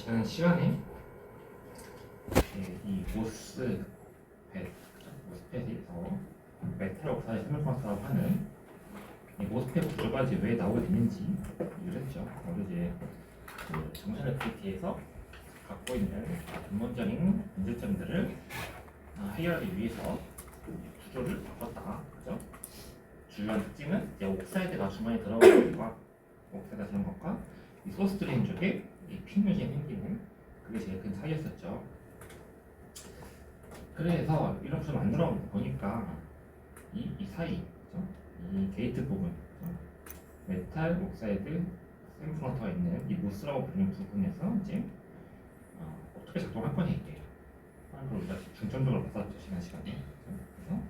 지난 시간에 이 모스펫, 모스펫에서 메탈 옥사이드 세미컨덕터라고 하는 이 모스펫 구조가 이제 왜 나오게 됐는지 얘기를 했죠. 그래서 이제 그 정션 FET에서 갖고 있는 근본적인 문제점들을 해결하기 위해서 구조를 바꿨다. 그죠? 주요한 특징은 이제 옥사이드가 주머니에 들어가는 것과 옥사이드가 들어간 것과 이 소스 드레인 쪽에 이 핀 요지에 생기는 그게 제일 큰 차이였었죠. 그래서 이런 구조 만들어 보니까 이 사이, 그죠? 이 게이트 부분, 그죠? 메탈 옥사이드 세미컨덕터가 있는 이 모스라고 부르는 부분에서 이제 어떻게 작동할 거냐 이게 하는 걸 우리가 중점적으로 봤었죠 지난 시간에. 그래서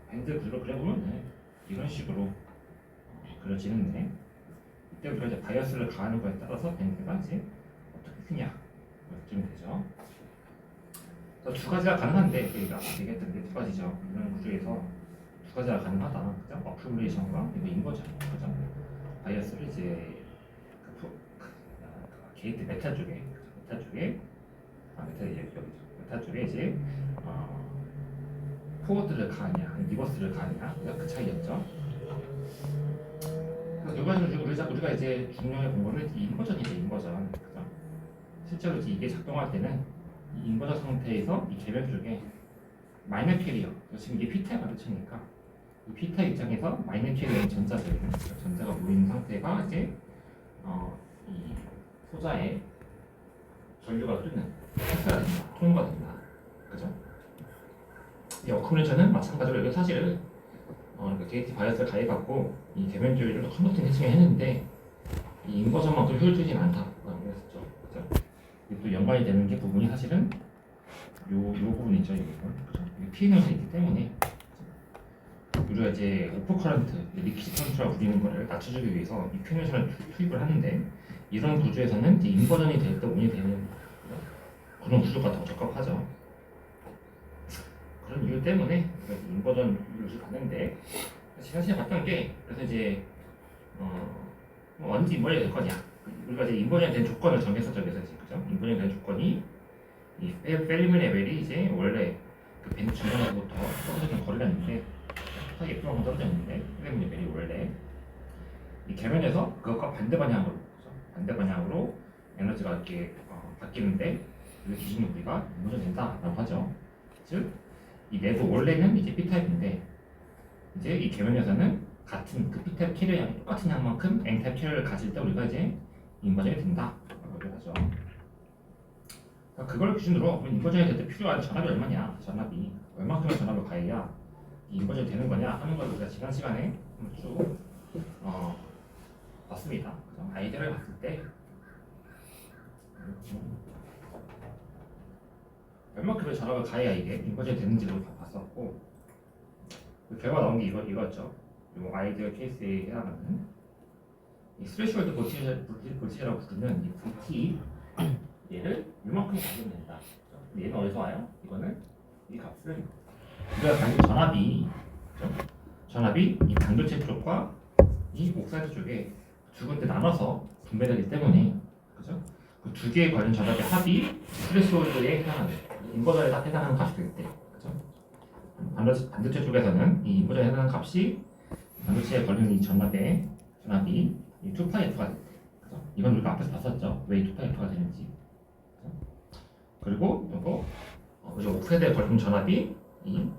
밴드 구조를 그려보면 이런 식으로 그려지는데, 이때 우리가 이제 바이어스를 가하는 거에 따라서 밴드가 이제 어떻게 크냐 이렇게 되죠. 그래서 두 가지가 가능한데, 저희가 얘기했던 게 두 가지죠. 이런 구조에서 두 가지가 가능하다. 그죠? 어큐뮬레이션과 인버전. 그죠? 바이어스를 이제 게이트 메탈 쪽에 메탈 쪽에 이제 포워드를 가느냐, 리버스를 가느냐, 그 차이였죠. 그래서 우리가 이제 중요하게 본 거는 인버전이죠, 인버전. 그죠? 실제로 이제 이게 작동할 때는 이 인버전 상태에서 이 계면 쪽에 마이너 캐리어, 지금 이게 P타입 반도체니까 이 P타입 입장에서 마이너 캐리어인 전자가 모인 상태가 이제 이 소자에 전류가 흐르는 패스가 된다, 통로가 된다. 그죠? 이 어쿠뮬레이션은 마찬가지로 이게 사실은 그러니까 게이트 바이어스를 가해갖고 이 계면줄을 좀 컨버팅 했는데 이 인버전만큼 효율적이진 않다라고 했었죠. 그죠? 또 연관이 되는 게 부분이 사실은 요 부분이죠. 이게 P에너지 있기 때문에 우리가 이제 오프커런트, 리퀴드 커런트라고 부르는 거를 낮춰주기 위해서 이 P에너지를 투입을 하는데, 이런 구조에서는 이제 인버전이 될 때 온이 되는 그런 구조가 더 적합하죠. 그런 이유 때문에 인버전 요즘 봤는데, 지난 시간에 봤던 게, 그래서 이제 언제 인버전이 될 거냐, 우리가 이제 인버전이 된 조건을 정했었죠. 그래서 그죠? 인버전이 된 조건이 이 펠리미 레벨이 이제 원래 그 밴드 중간으로부터 떨어지는 거리가 있는데, 파이 F만큼 떨어져 있는데, 펠리미 레벨이 원래 이 계면에서 그것과 반대 방향으로, 그죠? 반대 방향으로 에너지가 이렇게 바뀌는데, 그 기준으로 우리가 인버전이 된다라고 하죠. 즉 이 내부 원래는 이제 P타입인데, 이제 이 계면에서는 같은 그 P타입 캐리어랑 똑같은 양만큼 N타입 캐리어를 가질 때 우리가 이제 인버전이 된다라고 하죠. 그러니까 그걸 기준으로 인버전이 될 때 필요한 전압이 얼마냐, 전압이 얼마큼의 전압을 가해야 인버전이 되는 거냐 하는 걸 우리가 지난 시간에 쭉 봤습니다. 그죠? 아이디어를 봤을 때 얼마큼의 전압을 가해야 이게 인버전이 되는지를 봤었고, 그 결과 나온 게 이거였죠. 이 아이디어 케이스에 해당하는 이 스레시홀드 볼티지라고 부르는 이 VT, 얘를 이만큼 가지면 된다. 얘는 어디서 와요? 이거는 이 값은 우리가 가진 전압이 이 반도체 쪽과 이 옥사이드 쪽에 두 군데 나눠서 분배되기 때문에, 그죠? 그 두 개의 관련 전압의 합이 스레시홀드에 해당하는, 인버전에 딱 해당하는 값이 될 때, 그죠? 반도체 쪽에서는 이 인버전에 해당하는 값이 반도체에 걸리는 이 전압이 이 2파이F가 될 때, 그죠? 이건 우리가 앞에서 봤었죠. 왜 2파이F가 되는지. 그죠? 그리고 이거 옥사이드에 걸리는 전압이 이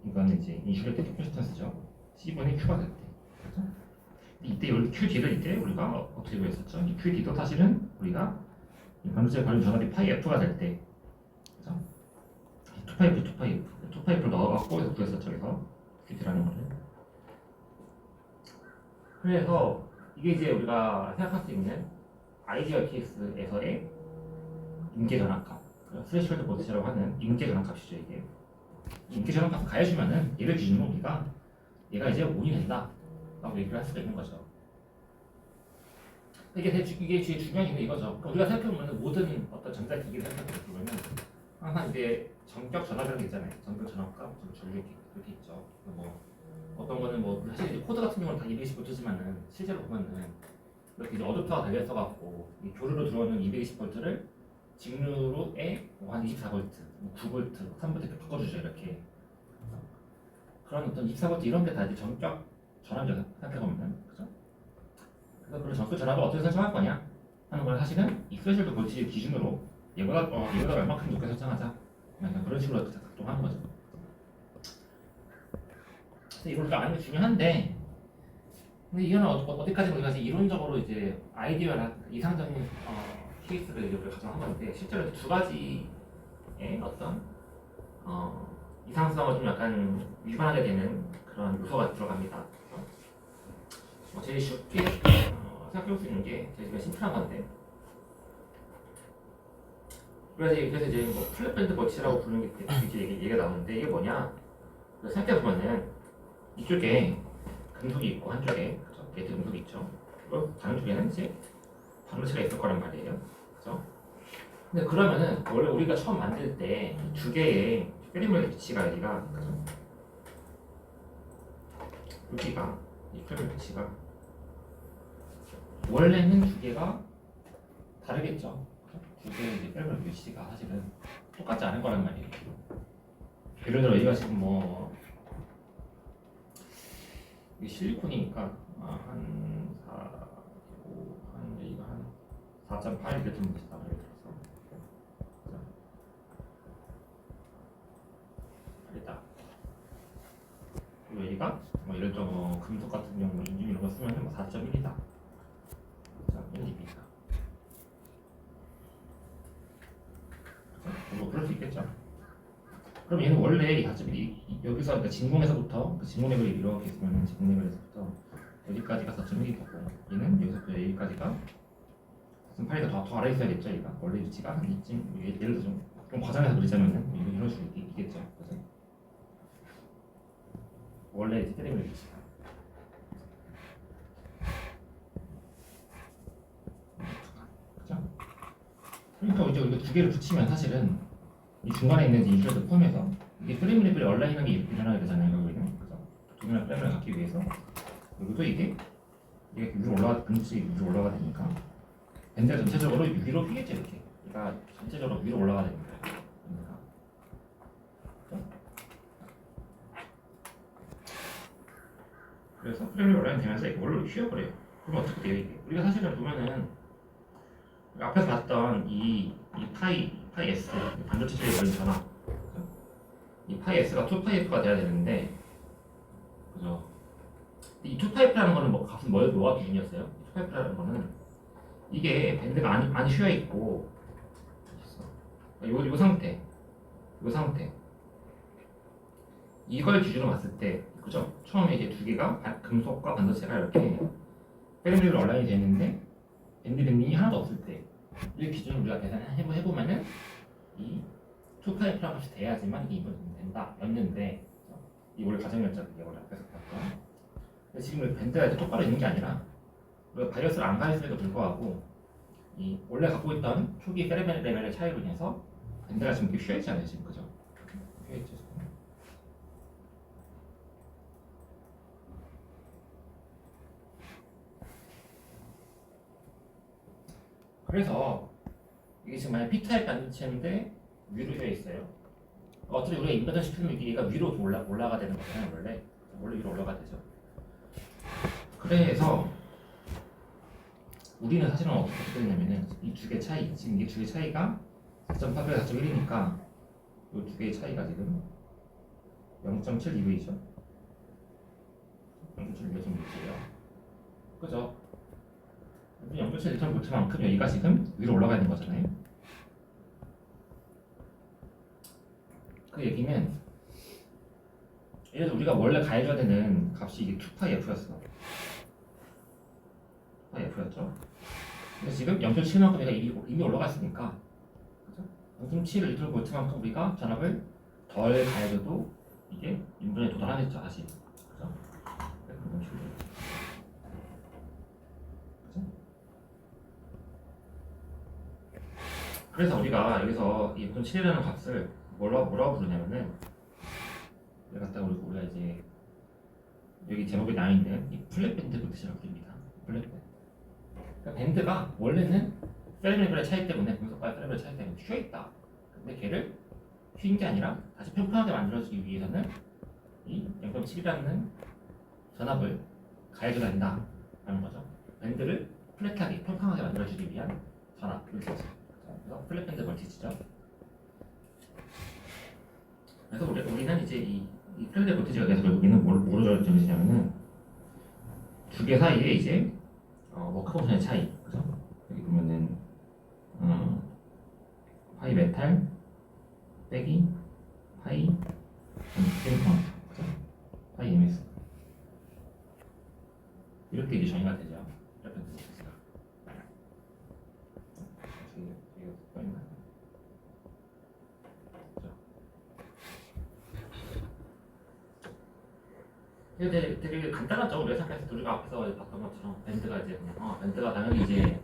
이거는 이제 인슐레이팅 캐퍼시턴스죠. C분의 Q가 될 때, 그죠? 이때 QD를 이때 우리가 어떻게 구했었죠? 이 QD도 사실은 우리가 이 반도체에 걸린 전압이 파이 F가 될 때, 그죠? 2파이프를 넣어갖고 해서 구했었죠. 그래서 QD라는 거를. 그래서 이게 이제 우리가 생각할 수 있는 아이디어 케이스에서의 임계 전압값, 스레시홀드 볼티지라고 하는 임계 전압값이죠. 이게 임계 전압값을 가해주면은 얘를 기준으로 우리가 얘가 이제 5이 된다 라고 얘기를 할 수가 있는 거죠. 이게 제일 중요한 이유는 이거죠. 그러니까 우리가 생각해보면 모든 어떤 전자기기를 생각해보면 항상 이제 전격 전압이라는 게 있잖아요. 전격 전압값, 전류 이렇게 있죠. 뭐 어떤 거는 뭐 사실 코드 같은 경우는 다 이해하지 못하지만은 실제로 보면은 이렇게 이제 어댑터가 달려 있어갖고 이 교류로 들어오는 220V를 직류로에 한 24V, 9V, 3V 이렇게 바꿔주죠 이렇게. 그런 어떤 24V 이런 게 다 이제 전격 전압이죠 생각해보면, 그죠? 그래서 그런 전격 전압을 어떻게 설정할 거냐 하는 걸 사실은 이 스레셜드 볼티지 기준으로 얘보다 얼마큼 높게 설정하자, 그런 식으로 작동하는 거죠. 그래서 이걸 아는 게 중요한데, 근데 이거는 어디까지 우리가 이론적으로 이제 아이디어나 이상적인 케이스를 이제 우리가 가정한 건데, 실제로 두 가지의 어떤 이상성을 좀 약간 위반하게 되는 그런 요소가 들어갑니다. 제일 쉽게 생각해볼 수 있는 게 제일 심플한 건데, 그래서 이제 뭐 플랫밴드 버치라고 부르는 게 이제 얘기가 나오는데, 이게 뭐냐? 생각해보면은 이쪽에 금속이 있고 한쪽에, 그죠? 게이트 금속이 있죠. 그리고 다른 쪽에는 이제 반도체가 있을 거란 말이에요. 그죠? 근데 그러면은 원래 우리가 처음 만들 때 두 개의 페리멀 위치가 여기가, 그죠? 여기가 이 페리멀 위치가 원래는 두 개가 다르겠죠. 그죠? 두 개의 이제 페리멀 위치가 사실은 똑같지 않을 거란 말이에요. 예를 들어 여기가 지금 뭐 이게 실리콘이니까 한 4, 5, 여기가 한 4.8 이렇게 좀 있다 그래서 알겠다. 그리고 여기가 뭐 예를 들어 뭐 금속 같은 경우 인중 이런 거 쓰면 뭐 4.1이다. 4.1입니다. 뭐 그럴 수 있겠죠. 그럼 얘는 원래 이 4.1이 여기서 그러니까 진공에서부터 그 진공 레벨이 이렇게 있으면 진공 레벨에서부터 여기까지가 4.1이 되고, 얘는 여기서부터 여기까지가 4.8이가 더 아래 있어야겠죠. 얘가 원래 위치가 한 이쯤, 예를 들어서 좀 과장해서 그리자면은 이런 식으로 있겠죠. 그죠? 원래 이제 테레블 위치가. 그죠? 그러니까 이제 우리가 두 개를 붙이면 사실은 이 중간에 있는 인슈레도 포함해서 이게 프레임 레벨이 얼라인하게 일어나게 되잖아요. 결국에는. 그죠? 동일한 프레임을 갖기 위해서 여기도 이게 위로 분수이 위로 올라가야 되니까 밴드가 전체적으로 위로 휘겠죠. 이렇게 그러니까 전체적으로 위로 올라가야 됩니다. 그죠? 그래서 프레임이 올라가게 되면서 이렇게 원로 휘어버려요. 그럼 어떻게 돼요 이게? 우리가 사실은 보면은 앞에서 봤던 이 파이 S 반도체 쪽에 걸린 전압, 이 파이 S가 2파이프가 돼야 되는데, 그죠? 이 2파이프라는 거는 뭐 값은 뭐가 기준이었어요? 2파이프라는 거는 이게 밴드가 많이 휘어 있고, 요 상태, 이걸 기준으로 봤을 때, 그죠? 처음에 이제 두 개가 금속과 반도체가 이렇게 페르밀로 얼라인이 되어 있는데 밴드 밴딩이 하나도 없을 때, 이 기준을 우리가 계산해보면은 이 2파이프라는 값이 돼야지만 이게 된다 였는데, 이 원래 가정이었죠. 이게 원래 앞에서 봤던. 근데 지금 밴드가 이렇게 똑바로 있는 게 아니라 우리가 바이어스를 안 가했음에도 불구하고 이 원래 갖고 있던 초기 페르밀 레벨의 차이로 인해서 밴드가 지금 이렇게 휘어 있잖아요. 지금 그죠? 휘어 있죠. 지금. 그래서 이게 지금 만약 P타입 반도체인데 위로 휘어 있어요. 어차피 우리가 인버전 시키면 얘가 위로 올라가 되는 거잖아요. 원래 위로 올라가 되죠. 그래서 우리는 사실은 어떻게 되냐면은 이 두 개 차이, 지금 이 두 개 차이가 4.8과 4.1이니까 이 두 개의 차이가 지금 0.72V죠. 0.72V예요. 그죠? 0.72V만큼 여기가 지금 위로 올라가 있는 거잖아요. 그 얘기는 예를 들어 우리가 원래 가해줘야 되는 값이 이게 2파이F였어. 2파이F였죠. 근데 지금 0.7만큼 얘가 이미 올라갔으니까, 그죠? 0.7 리틀볼트만큼 우리가 전압을 덜 가해줘도 이게 인분에 도달하겠죠, 다시. 그죠? 그래서 우리가 여기서 이 0.7이라는 값을 뭐라고 부르냐면은, 우리가 이제 여기 제목에 나와 있는 이 플랫밴드 볼트라고 부릅니다. 플랫밴드. 그러니까 밴드가 원래는 페르미블의 차이 때문에 금속과의 페르미블의 차이 때문에 휘어 있다. 근데 걔를 휘인 게 아니라 다시 평평하게 만들어주기 위해서는 이 0.7이라는 전압을 가해줘야 된다라는 거죠. 밴드를 플랫하게 평평하게 만들어주기 위한 전압 볼티지. 그래서 플랫 밴드 볼티지죠. 그래서 우리는 이제 이 플랫 볼티지가 계속 여기는 뭐로 정해지냐면은 두 개 사이에 이제 워크 펑션의 차이. 그죠? 여기 보면은 파이 메탈 빼기 파이 셀리콘. 그죠? 파이 ms 이렇게 이제 정의가 되죠. 이렇게 되죠. 이게 되게 간단하죠. 우리가 생각했을 때 우리가 앞에서 봤던 것처럼 밴드가 이제 그냥 밴드가 당연히 이제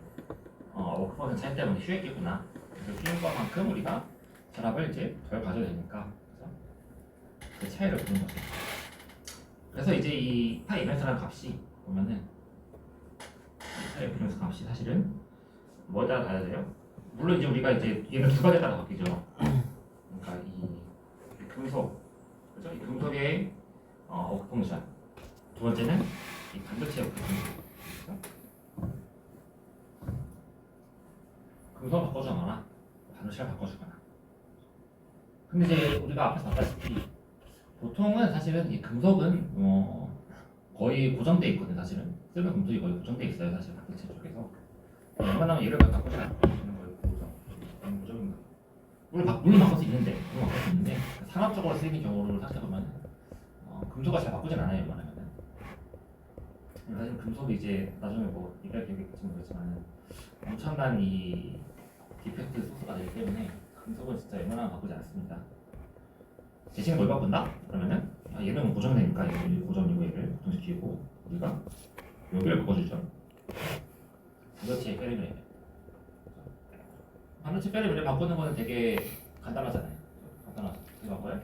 워크 퍼센 차이 때문에 휘었겠구나. 그래서 휘는 것만큼 우리가 전압을 이제 덜 가져야 되니까 그래서 그 차이를 보는 거죠. 그래서 이제 이 파이 MS라는 값이 보면은 파이 MS 값이 사실은 뭐에 따라 달라야 돼요? 물론 이제 우리가 이제 얘는 두 가지에 따라 바뀌죠. 그러니까 이 금속, 그죠? 이 금속의 워크 펑션. 두 번째는 이 반도체 워크 펑션. 금속을 바꿔주거나 반도체를 바꿔주거나. 근데 이제 우리가 앞에서 봤다시피 보통은 사실은 이 금속은 거의 고정돼 있거든. 사실은 쓰는 금속이 거의 고정돼 있어요. 사실 반도체 쪽에서 웬만하면 얘를 바꾸지 않는 거예요. 고정입니다. 물론 바꿀 수 있는데 산업적으로 쓰이는 경우를 생각해 보면 금속을 잘 바꾸진 않아요. 웬만하면은. 사실 금속이 이제 나중에 뭐 얘기할 기억이 있을지 모르겠지만 엄청난 이 디펙트 소스가 되기 때문에 금속은 진짜 웬만하면 바꾸지 않습니다. 대신에 뭘 바꾼다? 그러면은 얘는 고정되니까 얘를 고정이고 얘를 고정시키고 우리가 여기를 바꿔주죠. 반도체 페르미레벨. 반도체 페르미레벨 바꾸는 거는 되게 간단하잖아요. 간단하죠. 그래서 뭐예요?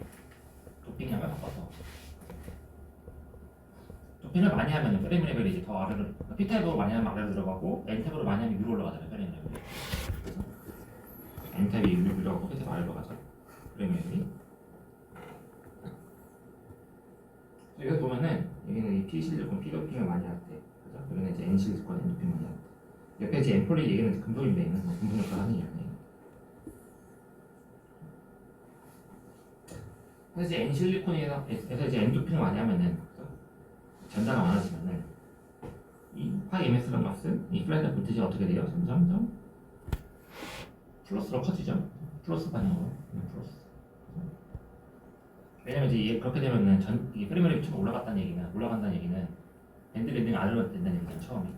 도핑량을 바꿔서 도핑을 많이 하면 페르미레벨이 이제 더 아래로 P타입으로 많이 하면 아래로 들어가고 N타입으로 많이 하면 위로 올라가잖아요. 페르미레벨이. 그래서 N타입이 위로 올라가고 P타입 아래로 가죠. 페르미레벨이. 여기 보면은 여기는 이 P 실리콘 P 도핑을 많이 할 때, 그죠? 여기는 이제 N 실리콘 N 도핑 많이 할 때. 옆에 이제 N 폴리 얘기는 금속인데 있는 금속 역할 하는 이유는. 그래서 이제 N 실리콘에서 이제 N 도핑을 많이 하면은 전자가 많아지면은 이 파이 MS라는 값은 이 플랫 볼티지가 어떻게 돼요? 점점 플러스로 커지죠. 플러스 반응으로 플러스. 왜냐면 이제 그렇게 되면은 이 프리머리 위치가 올라간다는 얘기는 밴드 밴딩이 아래로 된다는 얘기잖아요. 처음에.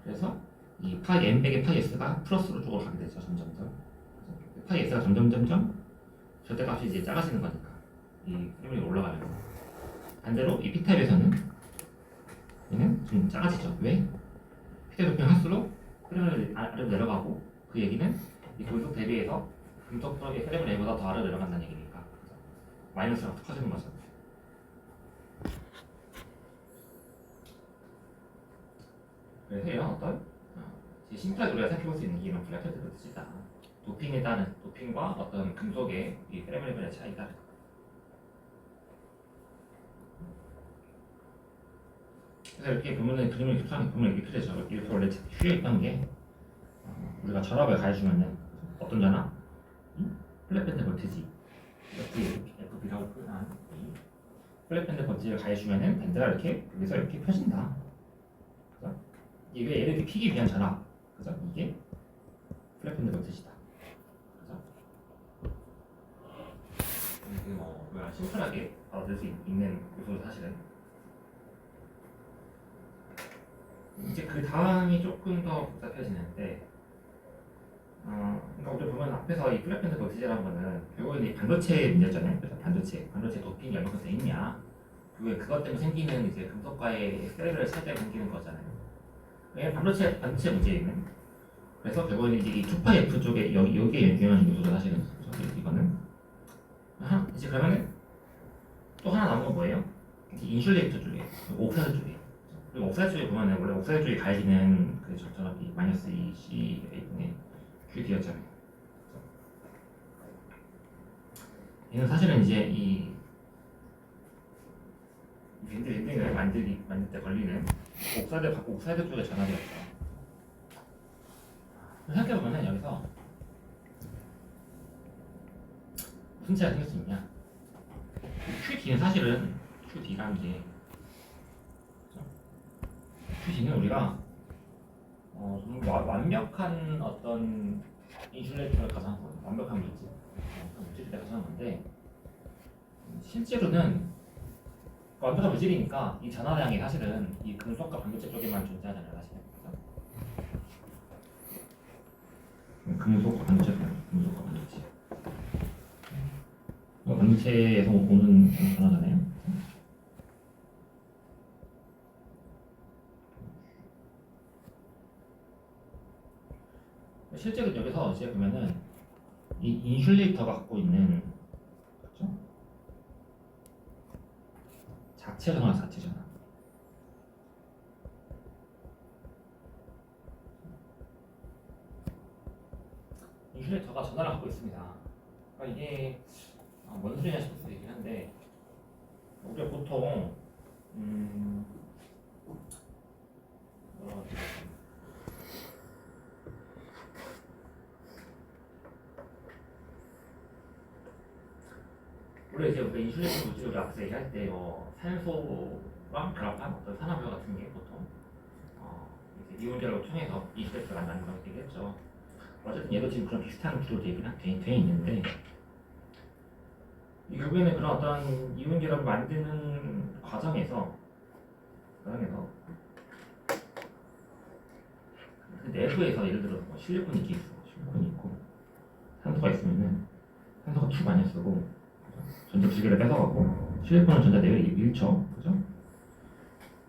그래서 이 파이 M 빼기 파이 S가 플러스로 쪽으로 가게 되죠. 점점점. 파이 S가 점점점점 절대값이 이제 작아지는 거니까 이 프리머리가 올라가면 반대로 이 P타입에서는 얘는 좀 작아지죠. 왜? P타입 도핑 할수록 프리머리 아래로 내려가고 그 얘기는 이 금속 대비해서 금속 쪽의 프레임 A보다 더 아래로 내려간다는 얘기니까 마이너스가 더 커지는 거죠. 그래서 이런 어떤 심플하게 우리가 생각해볼 수 있는 게 이런 플랫패드가 뜻이다. 도핑에 따른 도핑과 어떤 금속의 이 프레임 레벨의 차이다. 그래서 이렇게 보면은 그림을 흡사하게 보면 이렇게 그려져. 이렇게 원래 휘어있던 게 우리가 전압을 가해주면은 어떤 전압? 플랫밴드 볼티지 이렇게 FB라고 표현한 이 플랫밴드 볼티지를 가해주면은 밴드가 이렇게 여기서 이렇게 펴진다. 그죠? 이게 얘를 이렇게 피기 위한 전압. 그죠? 이게 플랫밴드 볼티지다. 그죠? 이게 뭐 심플하게 받아들일 수 있는 요소 사실은. 이제 그 다음이 조금 더 복잡해지는데, 그러니까 우리 보면 앞에서 이 플랫밴드 볼티지라는 거는 결국은 이 반도체 문제잖아요. 그래서 반도체 도핑이 얼마큼 돼 있냐, 그것 때문에 생기는 이제 금속과의 세레벨 차이 때문에 생기는 거잖아요. 이게 반도체 문제는 그래서 결국은 이제 이 2파이 쪽에 여기에 유용한 요소죠 사실은. 이거는 이제 그러면은 또 하나 남은 건 뭐예요? 인슐레이터 쪽에, 옥사이드 쪽에. 그리고 옥사이드 쪽에 보면은 원래 옥사이드 쪽에 가해지는 그 적절합이 마이너스 2CA분의 QD였잖아요. 얘는 사실은 이제 이 밴딩을 만들 때 걸리는 옥사이드 쪽의 전압이었죠. 생각해보면은 여기서 무슨 차이가 생길 수 있냐? QD는 사실은 QD라는 게 QD는 우리가 좀 완벽한 어떤 인슐레이터를 가정한 거예요. 완벽한 물질을 가정한 건데 실제로는 완벽한 물질이니까 이 전하량이 사실은 이 금속과 반도체 쪽에만 존재하잖아요. 사실은 금속과 반도체. 반도체에서 오는 전하잖아요. 실제로 여기서 이제 보면은 이 인슐레이터가 갖고 있는 그렇죠? 자체 전화. 인슐레이터가 전화를 갖고 있습니다. 그러니까 이게 뭔 소리냐 싶을 수도 있긴 한데 우리가 보통 원래 이제 우리가 인슐레이터 물질을 앞에서 얘기할 때 산소랑 결합한 어떤 산화물 같은 게 보통 이제 이온 결합을 통해서 인슐레이터가 난다는 걸 얘기했죠. 어쨌든 얘도 지금 그런 비슷한 구조로 돼 있는데 결국에는 그런 어떤 이온 결합을 만드는 과정에서 그 내부에서 예를 들어서 실리콘이 이렇게 있어. 실리콘이 있고 산소가 있으면은 산소가 2 많이 쓰고 전자 2개를 뺏어가고 실리콘은 전자 4개를 잃죠. 그죠?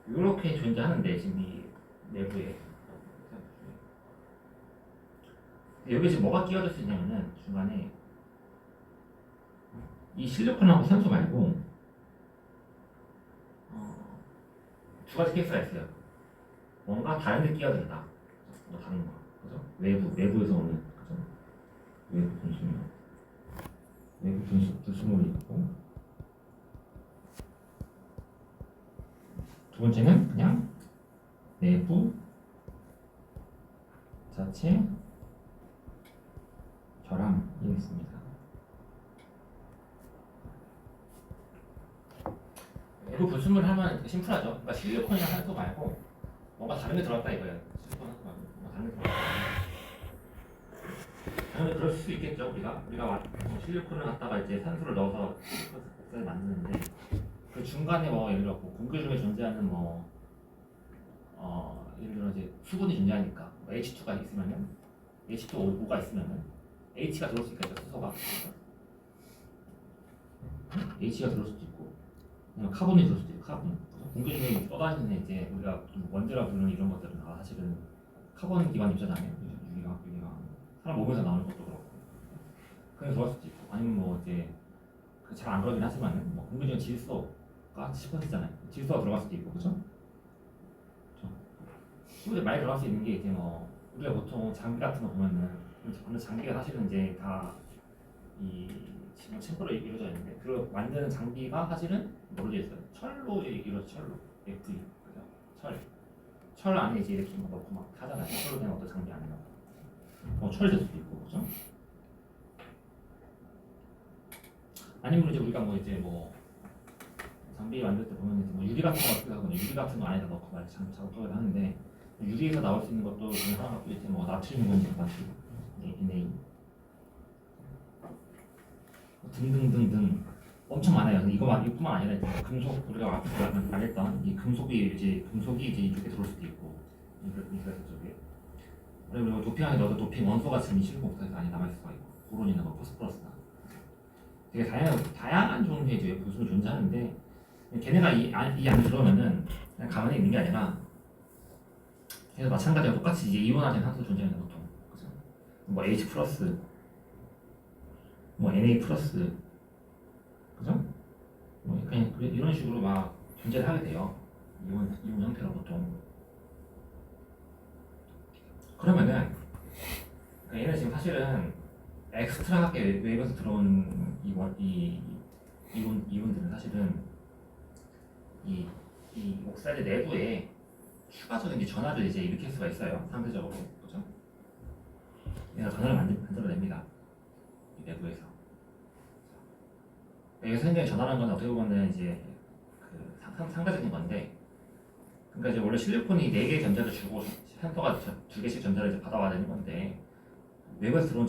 이렇게 존재하는데 지금 이 내부에 여기 지금 뭐가 끼워질 수 있냐면은 중간에 이 실리콘하고 산소 말고 2가지 케이스가 있어요. 뭔가 다른 데 끼어든다. 뭐 다른 거, 그죠? 외부에서 오는, 그죠? 외부 분수물이 있고, 두 번째는 그냥 내부 자체 결함이 있습니다. 내부 분수물 하면 심플하죠. 그러니까 실리콘이랑 산소 말고 뭔가 다른 게 들어갔다 이거예요. 실리콘 산소 말고 뭔가 다른 게 들어갔다. 당연히 그럴 수 있겠죠. 우리가 실리콘을 갖다가 이제 산소를 넣어서 옥사이드 만드는데 그 중간에 예를 들어 공기 중에 존재하는 예를 들어 이제 수분이 존재하니까 H2가 있으면은 H2O5가 있으면은 H가 들어올 수 있겠죠. 수소가 H가 들어올 수도 있고 카본이 들어올 수도 있고 카본 공기 중에 떠다니는 이제 우리가 원자라 부르는 이런 것들은 사실은 카본 기반 입자잖아요. 유리가 사람 몸에서 나오는 것도 그렇고 그게 들어갈 수도 있고 아니면 이제 잘 안 그러긴 하지만 공기 중에 질소가 10%잖아요. 질소가 들어갈 수도 있고 그죠? 그렇죠? 많이 들어갈 수 있는 게 이제 우리가 보통 장비 같은 거 보면은 근데 장비가 사실은 이제 다 지금 챔버로 이루어져 있는데 그 만드는 장비가 사실은 뭐로 되어 있어요? 철로 이루어져 철로 FE 그죠? 철 안에 이제 이렇게 넣고 막 하잖아요. 철로 된 어떤 장비 안에 넣고 철이 될 수도 있고 그죠? 아니면 이제 우리가 장비 만들 때 보면 이제 유리 같은 거 어떻게 하거든요. 유리 같은 거 안에다 넣고 막 작업하기도 하는데 유리에서 나올 수 있는 것도 하나 갖고 이제 나트륨 원자 나트륨 Na 등등등등 엄청 많아요. 이것뿐만 아니라 이제 금속 우리가 앞에서 말했던 이 금속이 이제 이쪽에 들어올 수도 있고 인슐레이터 쪽에 그리고 도핑 안에 넣어도 도핑 원소가 지금 실리콘 옥사이드 안에 남아 있을 수가 있고 보론이나 포스포러스나 되게 다양한 종류의 이제 분수가 존재하는데 걔네가 이 안에 들어오면은 그냥 가만히 있는 게 아니라 그래서 마찬가지로 똑같이 이제 이온화된 산소 존재하는 보통 그죠? H 플러스 Na 플러스 그죠? 그냥 이런 식으로 막 존재를 하게 돼요. 이온 형태로 보통. 그러면은 그러니까 얘는 지금 사실은 엑스트라하게 웨이브에서 들어온 이온들은 사실은 이 옥사이드 내부에 추가적인 이제 전하를 이제 일으킬 수가 있어요. 상대적으로. 그죠? 얘가 전하를 만들어냅니다. 이 내부에서. 여기서 굉장히 전하라는 건 어떻게 보면 이제 그 상대적인 건데, 그러니까 이제 원래 실리콘이 4개의 전자를 주고 산소가 2개씩 전자를 이제 받아와야 되는 건데, 외부에서 들어온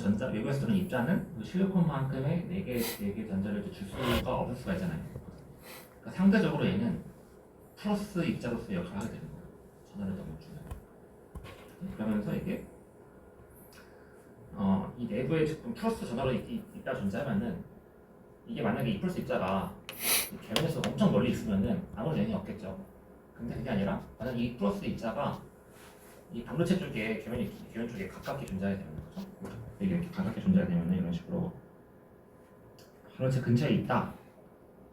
입자는 그 실리콘만큼의 4개 전자를 줄 수가 없을 수가 있잖아요. 그러니까 상대적으로 얘는 플러스 입자로서 역할을 하게 되는 거예요. 전하를 너무 주면. 그러면서 이게 이 내부에 지금 플러스 전하로 있다 존재하면은, 이게 만약에 이 플러스 입자가 계면에서 엄청 멀리 있으면은 아무런 영향이 없겠죠. 근데 그게 아니라 만약 이 플러스 입자가 이 반도체 쪽에 계면 쪽에 가깝게 존재하게 되는 거죠. 이렇게 가깝게 존재하게 되면 이런 식으로 반도체 근처에 있다.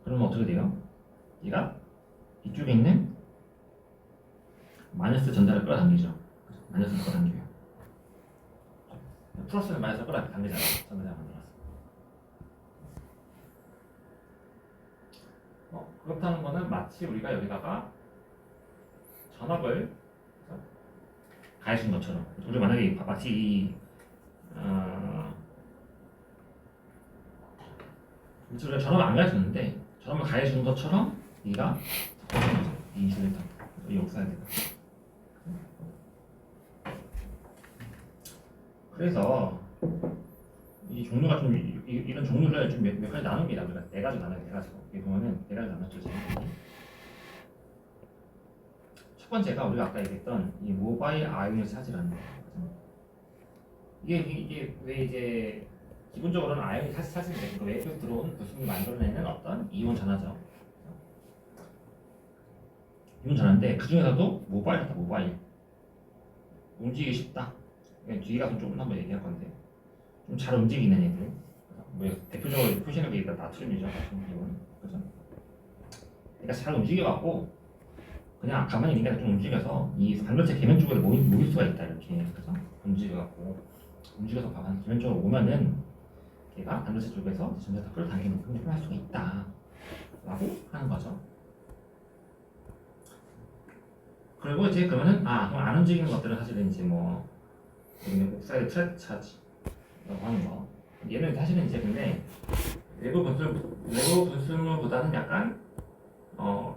그러면 어떻게 돼요? 얘가 이쪽에 있는 마이너스 전자를 끌어당기죠. 마이너스를 끌어당겨요. 플러스는 마이너스를 끌어당기잖아요. 전자를 만들어서. 그렇다는 거는 마치 우리가 여기다가 전압을 가해준 것처럼, 우리 만약에 마치 우리가 전압을 안 가해줬는데 전압을 가해준 것처럼 얘가 이 인슐레이터, 이 옥사이드가. 그래서 이 종류가 좀 이런 종류를 좀 몇 가지 나눕니다. 우리가 4가지 나눠요. 4가지. 여기 보면은 4가지 나눴죠 지금. 첫 번째가 우리가 아까 얘기했던 이 모바일 아이온을 차지하는 거예요. 이게 왜 이제 기본적으로는 아이온이 차지되는 거, 외부에서 들어온 부승이 만들어내는 어떤 이온 전하죠. 이온 전하인데 그 중에서도 모바일 움직이기 쉽다. 뒤에 가서 조금 한번 얘기할 건데, 좀 잘 움직이는 애들. 뭐 대표적으로 표시하는 게 일단 나트륨이죠. 나트륨. 그죠? 그러니까 잘 움직여갖고 그냥 가만히 있는 게 좀 움직여서 이 반도체 계면 쪽으로 모일 수가 있다. 이렇게. 그죠? 움직여서 계면 쪽으로 오면은 얘가 반도체 쪽에서 전자 탑을 당기는 능력을 할 수가 있다. 라고 하는 거죠. 그리고 이제 그러면은 그럼 안 움직이는 것들은 사실은 이제 뭐 옥사이드 트랩 차지라고 하는 거. 얘는 사실은 이제 근데 내부 분수물보다는 약간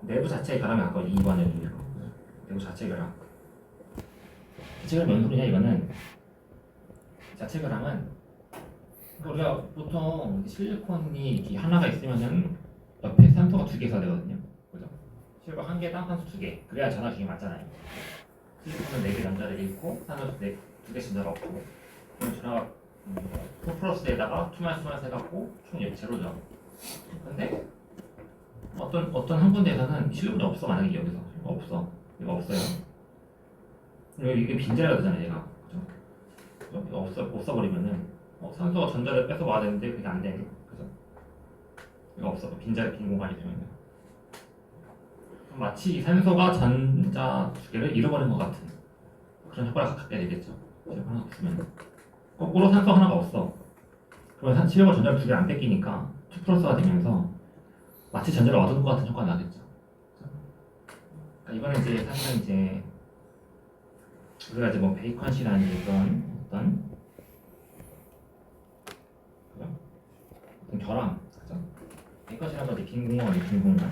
내부 자체의 결함이 아까 2번에 있는 거. 내부 자체의 결함. 자체 결함이 뭔 소리냐 이거는. 자체 결함은 우리가 보통 실리콘이 이렇게 하나가 있으면은 옆에 산소가 2개 있어야 되거든요. 그죠? 실리콘 1개당 산소 2개. 그래야 전화주기 맞잖아요. 실리콘은 4개 전자를 잃고 산소 2개 전자가 없고, 그럼 전화가 2 플러스에다가 2 마이너스 해갖고 총 제로죠. 근데 어떤 한 군데에서는 실리콘이 없어. 만약에 여기서 없어. 이거 없어요. 이게 빈자리가 되잖아요. 얘가. 그죠? 이거 없어버리면은 산소가 전자를 뺏어 와야 되는데 그게 안 되네. 그죠? 이거 없어. 빈 공간이 되면은 마치 산소가 전자 2개를 잃어버린 것 같은 그런 효과를 갖게 되겠죠. 실리콘 하나 없으면. 거꾸로 산소 하나가 없어. 그러면 실리콘 전자를 2개 안 뺏기니까 2 플러스가 되면서 마치 전자를 얻은 것 같은 효과가 나겠죠. 그러니까 이거는 이제 사실은 이제 우리가 이제 뭐 베이컨이라는 어떤 결함, 그죠? 베이컨이라는 건 빈 공간.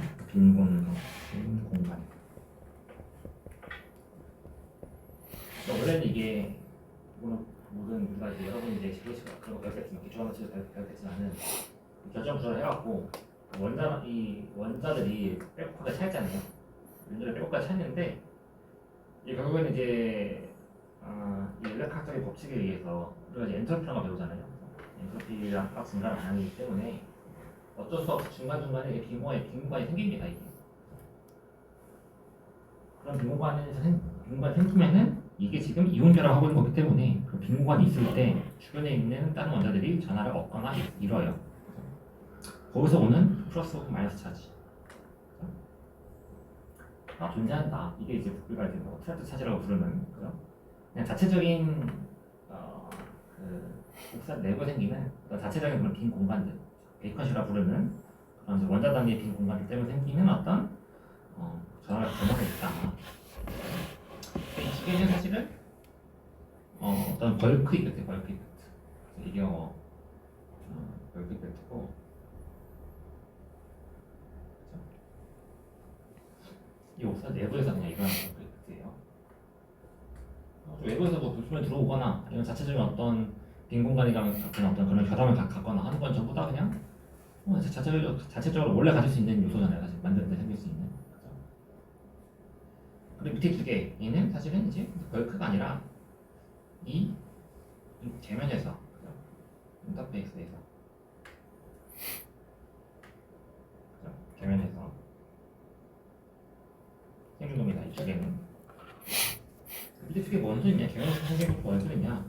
그러니까 원래는 이게 모든 우리가 이제 여러분이 이제 제로시가 그런 거 배웠겠지만, 기초하는 치료 배웠겠지만은 결정 구조를 해갖고 원자들이 빼곡하게 차있잖아요. 원자를 빼곡하게 차있는데 이게 결국에는 이제 이 연락학적인 법칙에 의해서 우리가 이제 엔트로피라는 걸 배우잖아요. 엔트로피랑 각 증가를 반응이기 때문에 어쩔 수 없이 중간중간에 빈 공간이 생깁니다. 이게. 그런 빈 공간이 생기면은 이게 지금 이온 결합하고 있는 거기 때문에 그 빈 공간이 있을 때 주변에 있는 다른 원자들이 전하를 얻거나 잃어요. 거기서 오는 플러스 혹은 마이너스 차지. 존재한다. 이게 이제 우리가 이제 뭐 트라트 차지라고 부르는 그죠? 그냥 자체적인 그 옥사 내부에 생기는 어떤 자체적인 그런 빈 공간들, 베이컨시라 부르는 그런 이제 원자 단위의 빈 공간들 때문에 생기는 어떤 전화가 있다. 이 두 개는 사실은 어떤 벌크 이펙트, 벌크 이펙트. 이게 벌크 이펙트고, 이 옥사 내부에서 그냥 일어나는 벌크 이펙트예요. 외부에서 뭐 불순이 들어오거나 아니면 자체적인 어떤 빈 공간이랑 같은 어떤 그런 결함을 갖거나 하는 건 전부 다 그냥 자체적으로 원래 가질 수 있는 요소잖아요. 사실 만들 때 생길 수 있는. 그죠? 그리고 밑에 두 개, 얘는 사실은 이제 벌크가 아니라 이 계면에서, 그죠? 인터페이스에서, 그죠? 계면에서 생긴 겁니다. 이 두 개는. 밑에 두 개 뭔 소리냐? 계면에서 생기는 건 뭔 소리냐?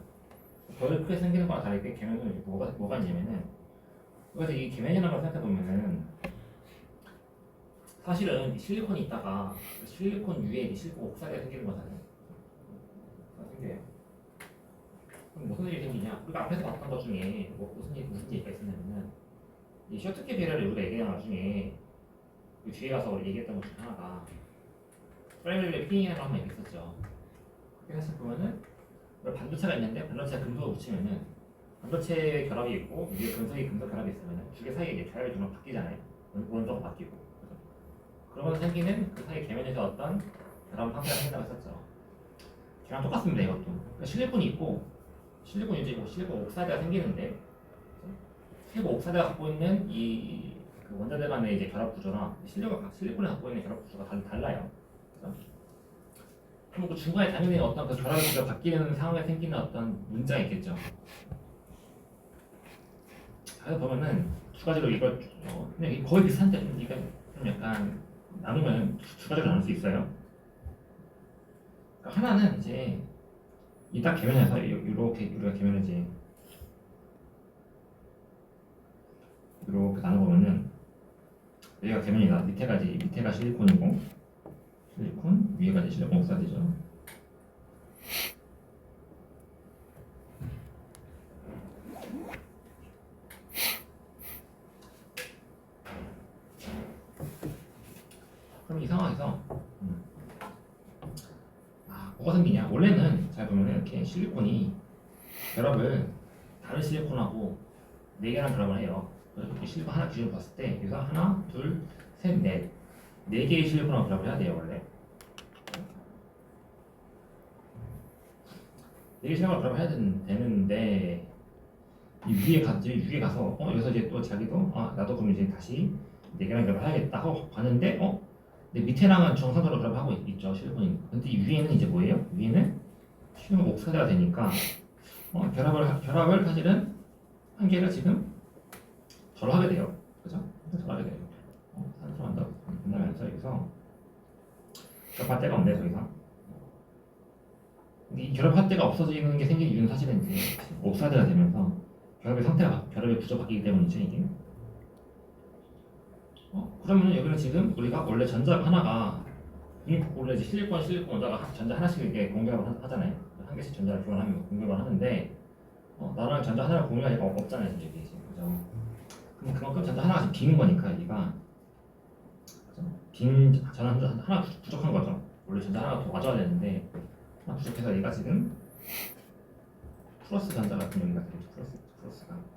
벌크에 생기는 거랑 다르게 계면은 뭐가 있냐면은, 그래서 이 계면이라는 걸 생각해 보면은 사실은 실리콘이 있다가 실리콘 위에 실리콘 옥사이드가 생기는 거잖아요. 생겨요. 그럼 무슨 일이 생기냐? 우리가 앞에서 봤던 것 중에 무슨 얘기가 있었냐면은, 이 쇼트캡 배럴을 우리가 얘기한 것 중에 그 뒤에 가서 우리 얘기했던 것 중에 하나가 프라이머리 핑이라는 거 한번 얘기했었죠. 그렇게 해서 보면은 반도체가 있는데 반도체에 금속을 붙이면은 반도체 결합이 있고 위에 금속 결합이 있으면은 두 개 사이에 이제 결합이 좀 바뀌잖아요. 원소가 바뀌고. 그죠? 그러면서 생기는 그 사이 계면에서 어떤 결합 상태가 생긴다고 했었죠. 걔랑 똑같습니다. 이것도. 그러니까 실리콘이 있고 실리콘이 이제 실리콘 옥사이드가 생기는데, 실리콘 옥사이드가 갖고 있는 그 원자들 간의 이제 결합 구조랑 실리콘이 갖고 있는 결합 구조가 달라요. 그죠? 그럼 그 중간에 당연히 어떤 그 결합 구조가 바뀌는 상황에 생기는 어떤 문제가 있겠죠. 그래서 보면은 두 가지로 이걸 그냥 거의 비슷한데 이게 좀 약간 나누면 두 가지로 나눌 수 있어요. 그러니까 하나는 이제 이 딱 계면에서 이렇게 우리가 계면을 이제 이렇게 나눠보면은 여기가 계면이다. 밑에가 실리콘이고 실리콘 위에가 이제 실리콘 옥사이드죠. 그럼 이 상황에서 뭐가 생기냐? 원래는 잘 보면 이렇게 실리콘이 결합을 다른 실리콘하고 4개랑 결합을 해요. 그래서 이 실리콘 하나 기준으로 봤을 때 여기서 하나, 둘, 셋, 넷 4개의 실리콘하고 결합을 해야 돼요. 원래 4개 실리콘하고 결합을 해야 되는데 이 위에 가서 여기서 이제 또 자기도 나도 그럼 이제 다시 4개랑 결합을 해야겠다 하고 봤는데 근데 밑에랑은 정상적으로 결합하고 있죠. 실리콘이. 근데 이 위에는 이제 뭐예요? 위에는 실리콘 옥사이드가 되니까 결합을 사실은 한 개를 지금 덜 하게 돼요. 그죠? 덜 하게 돼요. 산소로 한다면서 여기서 결합할 데가 없네, 더 이상. 근데 이 결합할 데가 없어지는 게 생긴 이유는 사실은 이제 옥사이드가 되면서 결합의 구조 바뀌기 때문이죠, 이게. 그러면 여기는 지금 우리가 원래 전자 하나가 원래 이제 실리콘 원자가 전자 하나씩 이렇게 공유를 하잖아요. 한 개씩 전자를 교환하면 공유를 하는데 나랑 전자 하나를 공유할 리가 없잖아요, 이제 이게 지금. 그죠? 그럼 그만큼 전자 하나가 지금 빈 거니까 여기가 빈 전자 하나 부족한 거죠. 원래 전자 하나가 더 와줘야 되는데 하나 부족해서 얘가 지금 플러스 전자 같은 여기가 되겠죠. 플러스가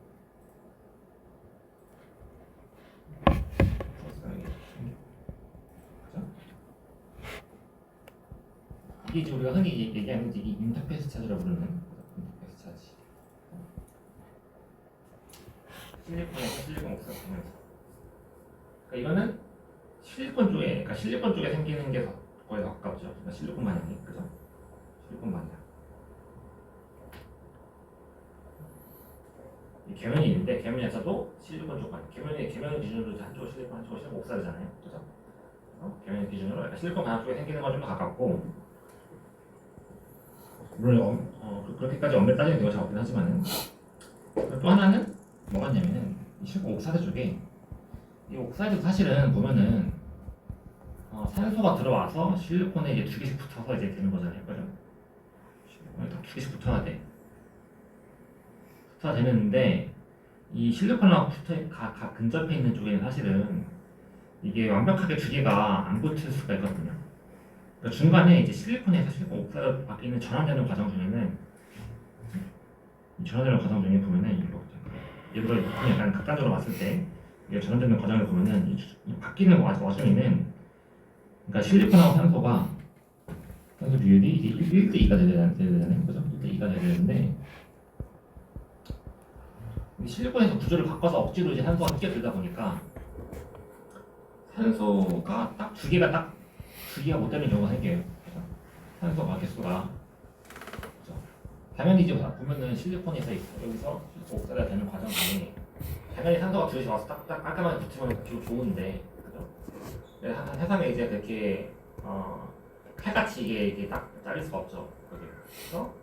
이게 이제 우리가 흔히 얘기하는 이제 이 인터페이스 차지라고 부르는 인터페이스 차지. 실리콘에서 실리콘 옥사이드 되면서. 그러니까 이거는 실리콘 쪽에 생기는 게 거의 더 가깝죠. 그러니까 실리콘 마냥이, 그죠? 실리콘 마냥. 이 계면이 있는데 계면에서도 실리콘 쪽 계면 기준으로 한쪽 실리콘 한쪽 실리콘 옥사이드잖아요, 그죠? 계면 기준으로 약간 실리콘 마냥 쪽에 생기는 건 좀 더 가깝고. 물론 그렇게까지 엄밀히 따지는 경우가 잘 없긴 하지만은 또 하나는 뭐가 있냐면은 이 실리콘 옥사이드 쪽에 이 옥사이드 사실은 보면은 산소가 들어와서 실리콘에 이제 두 개씩 붙어서 이제 되는 거잖아요, 그죠? 실리콘에 딱 두 개씩 붙어야 돼. 붙어야 되는데 이 실리콘하고 각 근접해 있는 쪽에는 사실은 이게 완벽하게 두 개가 안 붙을 수가 있거든요. 그러니까 중간에 이제 실리콘에서 실리콘 옥사이드 바뀌는 전환되는 과정 중에는 이 전환되는 과정 중에 보면은 이거 예를 들어 약간 극단적으로 봤을 때 이게 전환되는 과정을 보면은 이 바뀌는 와중에는 그러니까 실리콘하고 산소 비율이 이게 1대 2가 돼야 되잖아요, 그죠? 1대 2가 돼야 되는데 실리콘에서 구조를 바꿔서 억지로 이제 산소가 끼어들다 보니까 산소가 딱 두 개가 못 되는 경우가 생겨요. 그죠? 산소가 개수가 그죠? 당연히 이제 보면은 실리콘에서 여기서 옥사이드가 되는 과정 중에 당연히 산소가 둘이 와서 딱 깔끔하게 붙으면 기분 좋은데, 그죠? 세상에 이제 그렇게 칼같이 이게 딱 자를 수가 없죠. 그래서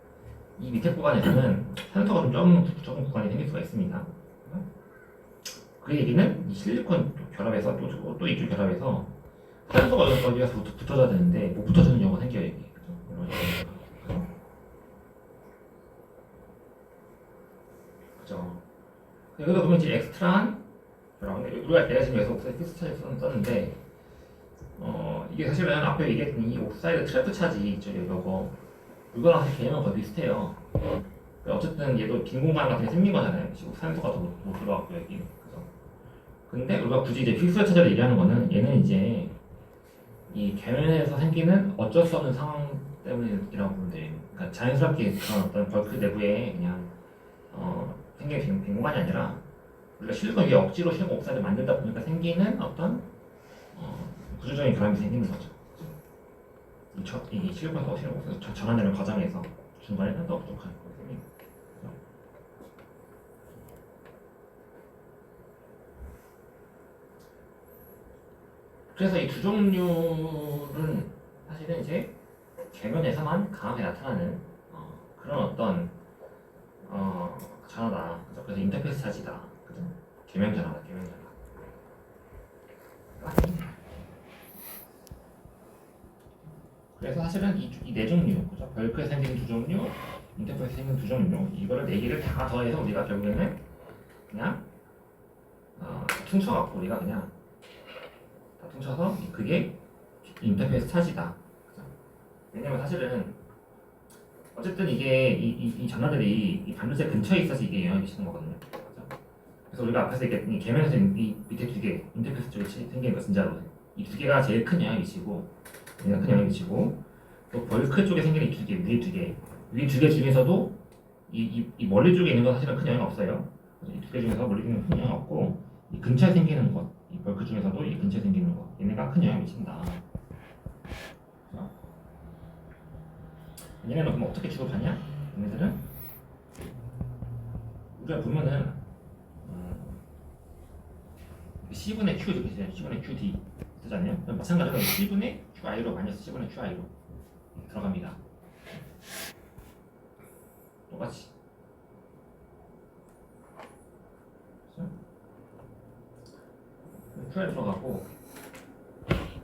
이 밑에 구간에서는 산소가 좀 적은 구간이 생길 수가 있습니다. 그 얘기는 이 실리콘 결합해서 또 이쪽 결합해서 산소가 어디 가서 붙어져야 되는데 못 붙어주는 경우가 생겨요, 이게. 그죠? 그죠? 여기서 보면 이제 엑스트라한 우리가 내가 지금 여기서 옥사이드 필수 차지 썼는데 이게 사실은 앞에 얘기했던 이 옥사이드 트랩 차지 있죠, 이거랑 사실 개념은 거의 비슷해요. 어쨌든 얘도 빈 공간 같은 게 생긴 거잖아요. 산소가 더 못 들어갔고 여기. 그죠? 근데 우리가 굳이 이제 필수의 차지를 얘기하는 거는 얘는 이제 이 계면에서 생기는 어쩔 수 없는 상황 때문이라고 보면 돼요. 그러니까 자연스럽게 그런 어떤 벌크 내부에 그냥 생긴 빈 공간이 아니라 우리가 실리콘 위에 억지로 실리콘 옥사이드를 만들다 보니까 생기는 어떤 구조적인 결함이 생기는 거죠. 이 실리콘에서 실리콘 옥사이드 전환되는 과정에서 중간에 산소가 부족한 거거든요. 그래서 이 두 종류는 사실은 이제 계면에서만 강하게 나타나는 그런 어떤 전화다. 그죠? 그래서 인터페이스 차지다. 그죠? 계면 전화다. 계면 전화. 그래서 사실은 이 네 종류, 그죠? 벌크에 생긴 두 종류, 인터페이스에 생긴 두 종류, 이거를 네 개를 다 더해서 우리가 결국에는 그냥 퉁쳐갖고 우리가 그냥 다 퉁쳐서 그게 인터페이스 차지다. 그죠? 왜냐면 사실은 어쨌든 이게 이 전화들이 이 반도체 근처에 있어서 이게 영향을 미치는 거거든요. 그죠? 그래서 우리가 앞에서 얘기했던 이 계면에서 이 밑에 두 개, 인터페이스 쪽에 생기는 거 진짜로 이 두 개가 제일 큰 영향을 미치고, 또 벌크 쪽에 생기는 이 두 개, 위에 두 개, 위 두 개 중에서도 이 멀리 쪽에 있는 건 사실은 큰 영향이 없어요. 이 두 개 중에서 멀리 있는 건 큰 영향이 없고, 이 근처에 생기는 것, 이 벌크 중에서도 이 근처에 생기는 것, 얘네가 큰 영향을 미친다. 그렇죠? 얘네는 그럼 어떻게 취급하냐? 얘네들은 우리가 보면은 C분의 Q 이렇게 되잖아요. C분의 QD 되잖아요. 마찬가지로 C분의 QI로 마이너스 C분의 QI로 들어갑니다. 똑같이. QI 들어가고,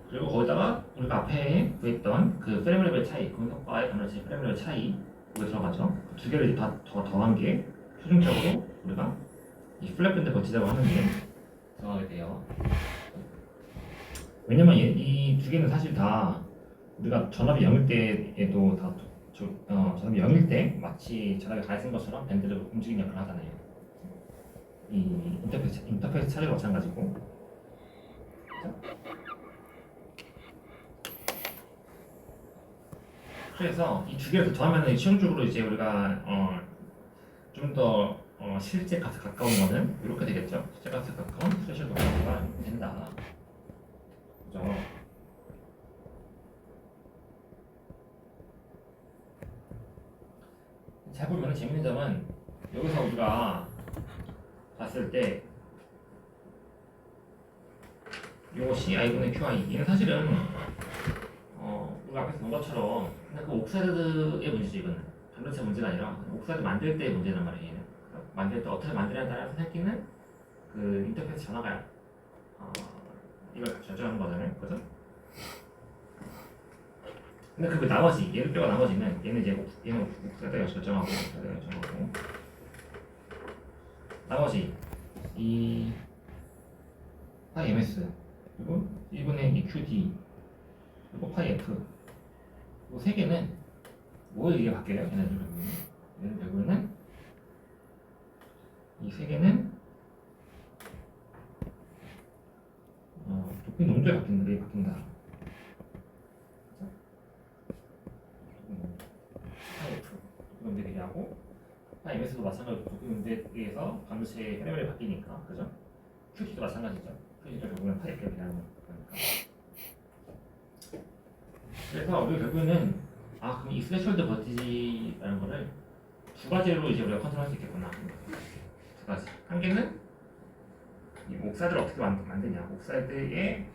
그리고 거기다가 우리가 앞에 구했던 그 프레임 레벨 차이, 공속과의 반도체 프레임 레벨 차이 이거 들어가죠. 그 두 개를 이제 다 더한 게 최종적으로 우리가 이 플랫 밴드 거치자고 하는 게 들어가게 돼요. 왜냐면 이 두 개는 사실 다 우리가 전압이 0일 때에도 다 전압이 0일 때 마치 전압이 가 있는 것처럼 밴드를 움직이는 역할을 하잖아요. 이 인터페이스 차이도 마찬가지고. 그래서 이 두 개를 더하면 최종적으로 이제 우리가 좀 더 실제 값에 가까운 거는 이렇게 되겠죠. 실제 값에 가까운 스페셜 도메인가 된다. 그죠? 잘 보면 재밌는 점은 여기서 우리가 봤을 때 요거 CI분의 QI 얘는 사실은 우리가 앞에서 본 것처럼 그냥 그 옥사이드의 문제죠. 이거는 반도체 문제가 아니라 옥사이드 만들 때의 문제란 말이에요. 얘는. 만들 때 어떻게 만드냐에 따라서 생기는 그 인터페이스 전화가 이걸 결정하는 거잖아요. 그죠? 근데 그 나머지 얘를 빼고 나머지는 얘는 이제 얘는 옥사이드가 결정하고 나머지 이 파이 ms 그리고 1분의 2 qd 그리고 파이 f 이 세 개는 뭘 이게 바뀌어요? 얘는 결국에는 이 세 개는 도핑 농도에 바뀐다. 파이 f 도핑 농도에 대비하고 파이 ms도 마찬가지로 도핑 농도에 의해서 반도체의 페레벨이 바뀌니까 그죠? qt도 마찬가지죠. qt도 결국은 파이 f에 대비하는 거니까. 그래서 우리 결국에는 그럼 이 스레셜드 버티지라는 거를 두 가지로 이제 우리가 컨트롤할 수 있겠구나. 두 가지. 한 개는 이 옥사이드를 어떻게 만드냐. 옥사이드의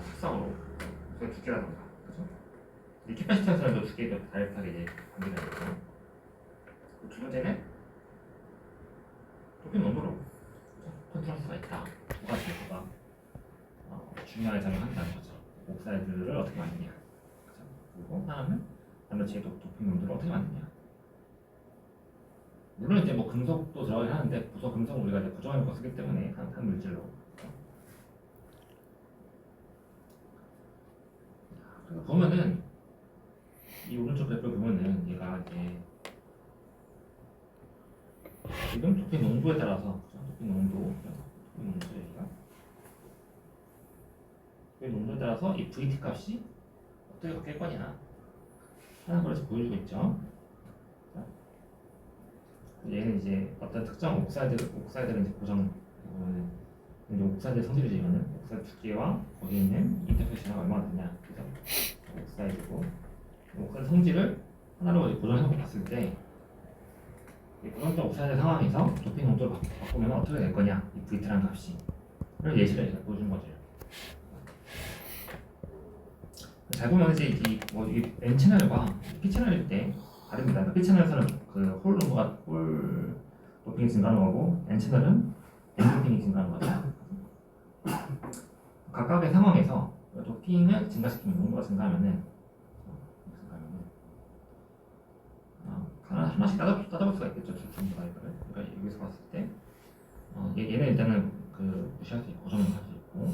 특성으로 두 개라던가, 그죠? 이 캐파시턴스는 두 개도 다이렉트하게 이제 관계가 있고. 두 번째는 도핑 농도로 컨트롤할 수가 있다. 두 가지가 중요하게 작용한다는 거죠. 옥사이드를 어떻게 만드냐. 그리고 하나는 반도체의 도핑 농도를 어떻게 만드냐. 물론 이제 뭐 금속도 들어가긴 하는데 우선 금속은 우리가 이제 고정하는 거 쓰기 때문에 한 물질로. 그래서 보면은 이 오른쪽 그래프를 보면은 얘가 이제 지금 도핑 농도에 따라서 도핑 농도에 따라서 이 VT 값이 어떻게 바뀔 거냐 하는 걸 보여주고 있죠. 얘는 이제 어떤 특정 옥사이드를 이제 고정, 이제 옥사이드 성질을 재면은 옥사이드 두께와 거기 있는 인터페이스가 얼마나 되냐. 그래서 옥사이드고 옥사이드 성질을 하나로 고정해서 봤을 때 이 고정적 옥사이드 상황에서 도핑 농도를 바꾸면 어떻게 될 거냐, 이 VT라는 값이. 그런 예시를 보여준 거죠. 잘 보면 이제 이 N 채널과 P 채널일 때 다릅니다. P 채널에서는 그 홀 농도가 홀 도핑이 증가하는 거고 N 채널은 N 도핑이 증가하는 거죠. 각각의 상황에서 도핑을 증가시키면 농도가 증가하면은 하나씩 따져볼 수가 있겠죠. 전부 다 이거를. 그러니까 여기서 봤을 때 얘는 일단은 그 무시할 수 있고 고정을 할 수 있고.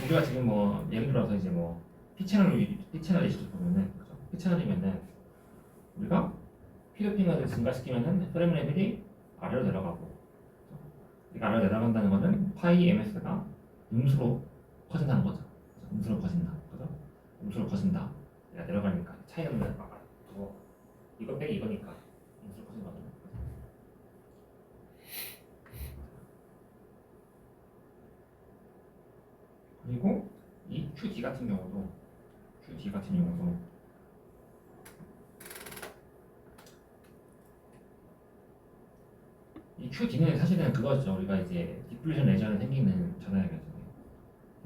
우리가 지금 뭐 예를 들어서 이제 뭐 P 채널 예시를 보면은 그죠? P 채널이면은 우리가 P도핑을 증가시키면은 프레임 레벨이 아래로 내려가고, 그러니까 아래로 내려간다는 거는 파이 MS가 음수로 커진다는 거죠. 음수로 커진다, 그죠? 음수로 커진다. 내려가니까 차이는 더 이거 빼기 이거니까 음수로 커진 거죠. 그리고 이 QD 같은 경우도 이 QD는 사실은 그거죠. 우리가 이제 디플루전 레전이 생기는 전화이거든요.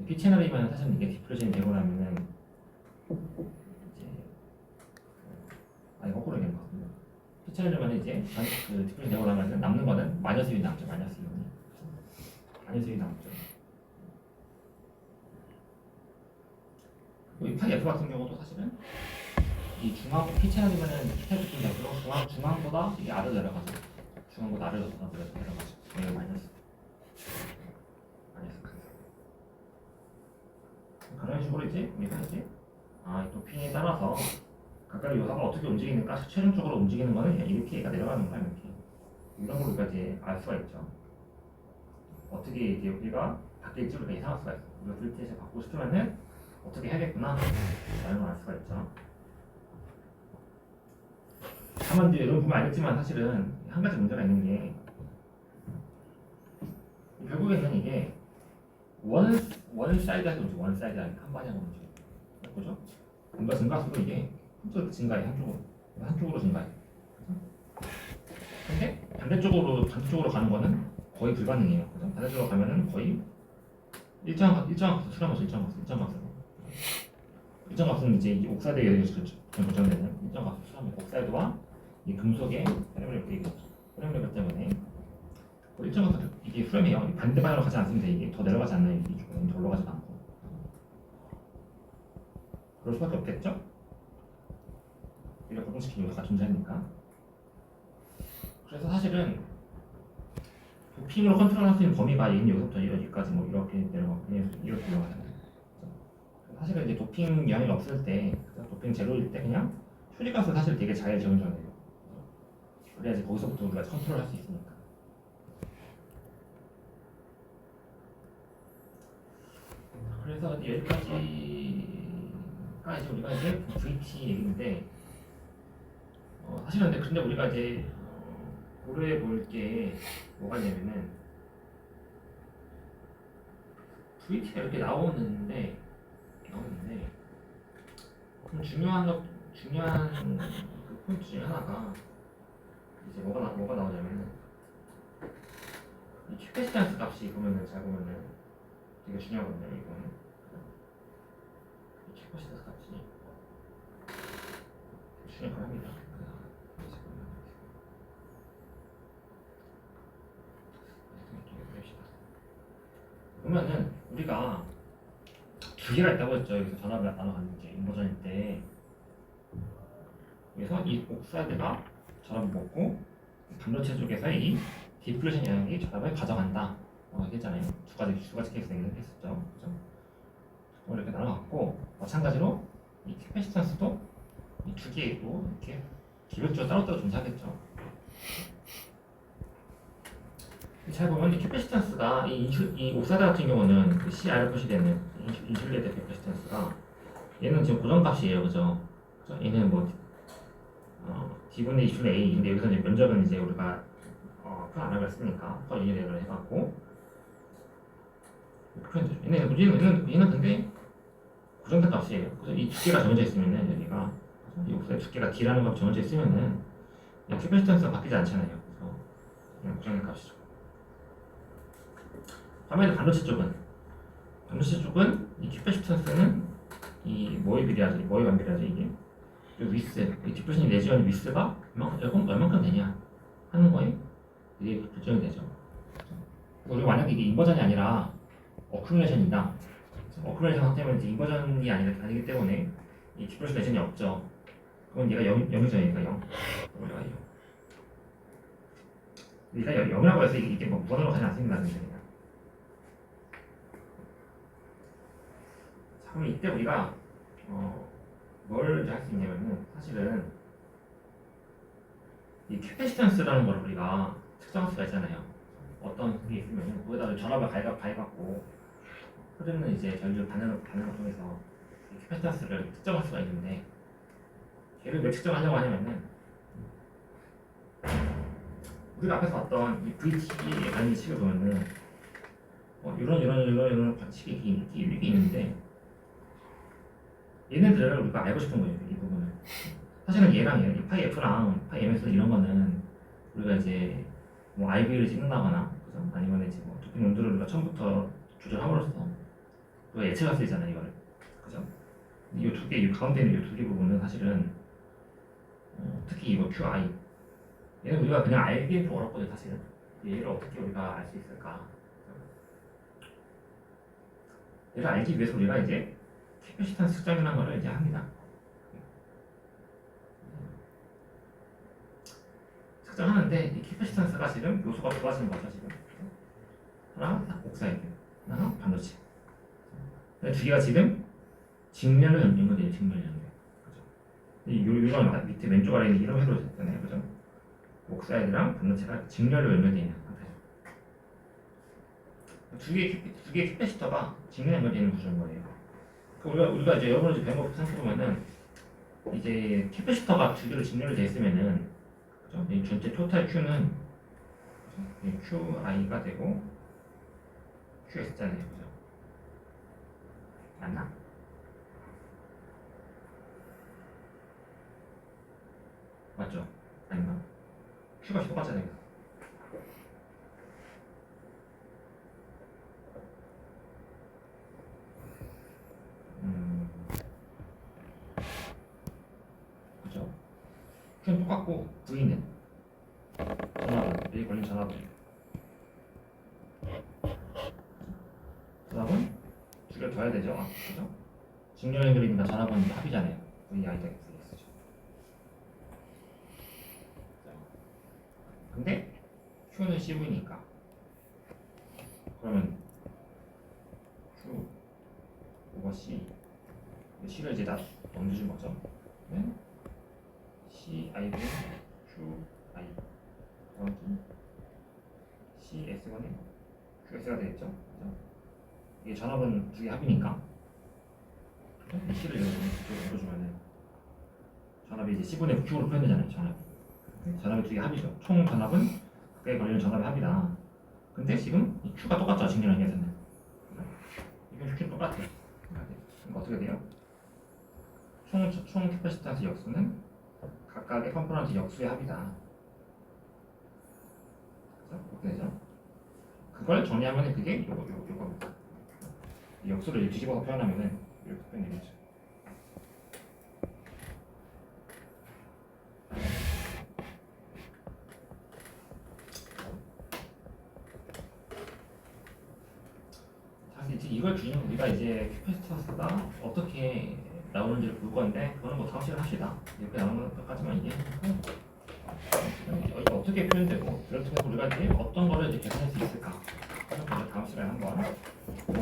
P 채널이면 사실 이게 디플루전이 되고 나면은 이제 거꾸로 얘기하는 거거든요. P 채널이면 이제 그 디플루전 되고 나면은 남는 거는 마이너스 1이 남죠. 마이너스 1이 남죠. 이 파이 F 같은 경우도 사실은 이 중앙 P 채널이면은 P 채널 좀 되고 중앙보다 이게 아래로 내려가죠. 중앙보다 아래로 내려가죠. 얘가 마이너스. 그런 식으로 이제 우리가 이제 도핑에 따라서 각각의 요소가 어떻게 움직이는가, 최종적으로 움직이는 거는 이렇게 얘가 내려가는 거야. 이렇게 이런 걸 우리가 이제 알 수가 있죠. 어떻게 이제 우리가 바뀔지 우리가 예상할 수가 있어. 우리가 VT에서 바꾸고 싶으면은 어떻게 해야겠구나 라는 걸 알 수가 있죠. 다만 이제 여러분 보면 알겠지만 사실은 한 가지 문제가 있는 게 결국에는 이게 원 사이드하게 움직여, 원 사이드하게 한 방향으로 움직여. 그죠? 뭔가 증가수도 이게 한쪽으로 증가해, 한쪽으로 증가해. 근데 반대쪽으로 가는 거는 거의 불가능해요. 그죠? 반대쪽으로 가면은 거의 일정 값으로 수렴하죠. 일정 값은 이제 이 옥사이드에 의해서 결정되는 일정 값으로 수렴해. 옥사이드와 이 금속의 프레임 레벨 때문에 일정 값은 이게 수렴해요. 반대 방향으로 가지 않습니다. 이게 더 내려가지 않나요? 이쪽은 더 올라가지도 않고. 그죠? 일정 값은 이제 옥사이드와 이 금속의 프레임 레벨 때문에 수렴해요. 일정 값은 이게 수렴해요. 반대 방향으로 가지 않습니다. 이게 더 내려가지 않나요? 이게 더 올라가지도 않고. 그럴 수밖에 없겠죠? 우리가 고정시킨 요소가 존재하니까. 그래서 사실은 도핑으로 컨트롤할 수 있는 범위가 여기서부터 여기까지 뭐 이렇게 이렇게 내려가잖아요. 사실은 이제 도핑 영향이 없을 때, 도핑 제로일 때 그냥 효리값을 사실 되게 잘 정해줘야 돼요. 그래야지 거기서부터 우리가 컨트롤할 수 있으니까. 그래서 여기까지가 이제 우리가 이제 VT 얘기인데, 사실은 근데 우리가 이제 고려해 볼 게 뭐가 있냐면은 VT가 이렇게 나오는데 좀 중요한 그 포인트 중에 하나가 이제 뭐가 나오냐면은 이 캐패시턴스 값이 보면은 잘 보면은 되게 중요하거든요. 이거는 이 캐패시턴스 값이 중요하긴 합니다. 그러면은 우리가 두 개가 있다고 했죠. 여기서 전압을 나눠가는 게 인버전일 때, 그래서 이 옥사이드가 전압을 먹고 반도체 쪽에서 이 디플레이션 영역이 전압을 가져간다. 했잖아요. 두 가지 케이스 얘기를 했었죠. 그죠? 이렇게 나눠갖고 마찬가지로 이 캐패시턴스도 이 두 개로 이렇게 기별적으로 따로따로 존재하겠죠. 잘 보면 이 캐패시턴스가 이 옥사이드 같은 경우는 그 CR 표시되는 인슐레이터 캐패시턴스가 얘는 지금 고정값이에요, 그죠? 얘는 뭐 D분의 2분의 A 근데 여기서 이제 면적은 이제 우리가 표현 안 하고 했으니까 퍼 유닛을 해갖고 표현되죠. 얘는 근데 고정된 값이에요. 그래서 이 두께가 정해져 있으면은 여기가 이 옥사이드 두께가 D라는 값이 정해져 있으면은 이 캐패시턴스가 바뀌지 않잖아요. 그래서 그냥 고정된 값이죠. 반면에 반도체 쪽은 이 캐패시턴스는 이 뭐에 반비례하죠 이게 이 위스, 이 디플레이션 내지원 위스가 얼만큼 되냐 하는 거에 이게 결정이 되죠. 그래서 우리가 만약에 이게 인버전이 아니라 어큐뮬레이션이다. 어큐뮬레이션 상태면 이제 인버전이 아니기 때문에 이 디플레이션 내지원이 없죠. 그럼 얘가 0이죠, 얘가 0. 얘가 0이라고 해서 이게 뭐 무한으로 가지 않습니다. 그냥. 그럼 이때 우리가 뭘 할 수 있냐면은 사실은 이 캐패시턴스라는 걸 우리가 측정할 수가 있잖아요. 어떤 게 있으면은 거기다 전압을 가해갖고 흐르는 이제 전류 반응을 통해서 이 캐패시턴스를 측정할 수가 있는데 걔를 왜 측정하려고 하냐면은 우리가 앞에서 봤던 이 VT의 관계식을 보면은 이런 관계식이 이렇게 있는데 얘네들을 우리가 알고 싶은 거예요. 이 부분을. 사실은 얘랑 이 파이 F랑 파이 MS 이런 거는 우리가 이제 뭐 IV를 찍는다거나 그죠? 아니면 이제 뭐 도핑 온도를 우리가 처음부터 조절함으로써 우리가 예측할 수 있잖아요. 이거를. 그죠? 이 두 개, 이 가운데 있는 이 두 개 부분은 사실은 특히 이거 QI 얘는 우리가 그냥 알기엔 좀 어렵거든요. 사실은. 얘를 어떻게 우리가 알 수 있을까? 얘를 알기 위해서 우리가 이제 캐패시턴스 측정이라는 거를 이제 합니다. 측정하는데 이 캐패시턴스가 지금 요소가 두 가지인 거죠. 지금 하나 옥사이드, 하나 반도체. 두 개가 지금 직면을 연결돼요. 직면 연결. 그죠? 이런 밑에 왼쪽 아래에 이런 회로 있잖아요. 그죠? 옥사이드랑 반도체가 직렬로 연결되어 있는 상태죠. 두 개의 캐패시터가 직면 연결되어 있는 구조인 거예요. 우리가 이제 여러분이 이제 배운 거 생각해보면은 이제 캐패시터가 두 개로 직렬이 되어 있으면은 그죠? 이 전체 토탈 Q는 QI가 되고 QS잖아요. 그죠? 맞나? 맞죠? 아닌가? Q가 똑같잖아요. 그죠? Q는 똑같고 V는 전압은 여기 걸린 전압은 두 개를 더해야 되죠? 그죠? 직렬 그림이니까 전압은 합이잖아요. V I 대 Vs죠. 근데 Q는 CV니까 그러면 Q 오버 C C를 이제 다 넘겨준 거죠. 네? C I 분 Q I 더하기 C S분의 Q S가 되겠죠. 그죠? 이게 전압은 두 개 합이니까 C를 이렇게 넘겨주면은 전압이 이제 C분의 Q로 표현되잖아요. 전압이 두 개 합이죠. 총 전압은 그에 걸리는 전압의 합이다. 근데 지금 이 Q가 똑같죠. 직렬관계에서는 이건 Q 똑같아요. 그러니까 어떻게 돼요? 총 캐패시턴스 역수는 각각의 컴포넌트 역수의 합이다. 그래서 어떻게 되죠? 그걸 정리하면 그게 요겁니다. 이 역수를 뒤집어서 표현하면은 이렇게 표현되겠죠. 사실 이걸 기준으로 우리가 이제 캐패시턴스가 어떻게 나오는지를 볼 건데 그거는 뭐 다음 시간에 합시다. 이렇게 나오는 것까지만 이해하고 어떻게 표현되고 그걸 통해서 우리가 이제 어떤 거를 이제 계산할 수 있을까? 그래서 다음 시간에 한번 보고